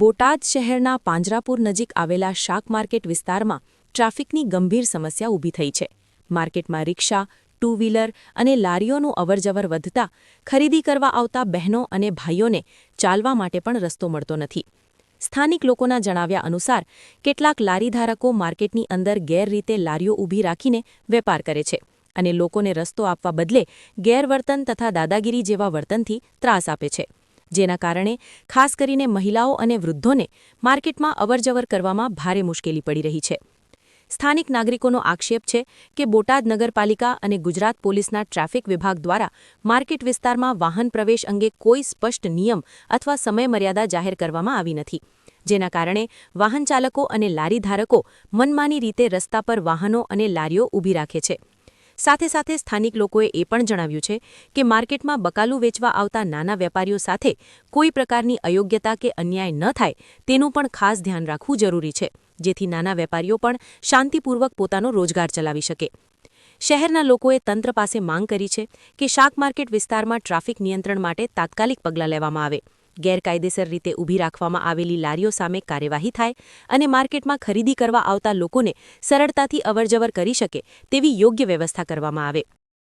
બોટાદ શહેરના પાંજરાપુર નજીક આવેલા શાક માર્કેટ વિસ્તારમાં ટ્રાફિકની ગંભીર સમસ્યા ઊભી થઈ છે. માર્કેટમાં રિક્ષા, ટુ વ્હીલર અને લારીઓનું અવરજવર વધતા ખરીદી કરવા આવતા બહેનો અને ભાઈઓને ચાલવા માટે પણ રસ્તો મળતો નથી. સ્થાનિક લોકોના જણાવ્યા અનુસાર કેટલાક લારીધારકો માર્કેટની અંદર ગેરરીતે લારીઓ ઊભી રાખીને વેપાર કરે છે અને લોકોને રસ્તો આપવા બદલે ગેરવર્તન તથા દાદાગીરી જેવા વર્તનથી ત્રાસ આપે છે. જેના કારણે ખાસ કરીને મહિલાઓ અને વૃદ્ધોને માર્કેટમાં અવરજવર કરવામાં ભારે મુશ્કેલી પડી રહી છે. સ્થાનિક નાગરિકોનો આક્ષેપ છે કે બોટાદ નગરપાલિકા અને ગુજરાત પોલીસના ટ્રાફિક વિભાગ દ્વારા માર્કેટ વિસ્તારમાં વાહન પ્રવેશ અંગે કોઈ સ્પષ્ટ નિયમ અથવા સમયમર્યાદા જાહેર કરવામાં આવી નથી, જેના કારણે વાહન ચાલકો અને લારીધારકો મનમાની રીતે રસ્તા પર વાહનો અને લારીઓ ઊભી રાખે છે. સાથે સાથે સ્થાનિક લોકોએ એ પણ જણાવ્યું છે કે માર્કેટમાં બકાલું વેચવા આવતા નાના વેપારીઓ સાથે કોઈ પ્રકારની અયોગ્યતા કે અન્યાય ન થાય તેનું પણ ખાસ ધ્યાન રાખવું જરૂરી છે, જેથી નાના વેપારીઓ પણ શાંતિપૂર્વક પોતાનો રોજગાર ચલાવી શકે. શહેરના લોકોએ તંત્ર પાસે માંગ કરી છે કે શાક માર્કેટ વિસ્તારમાં ટ્રાફિક નિયંત્રણ માટે તાત્કાલિક પગલાં લેવામાં આવે, ગેરકાયદેસર રીતે ઊભી રાખવામાં આવેલી લારીઓ સામે કાર્યવાહી થાય અને માર્કેટમાં ખરીદી કરવા આવતા લોકોને સરળતાથી અવરજવર કરી શકે તેવી યોગ્ય વ્યવસ્થા કરવામાં આવે.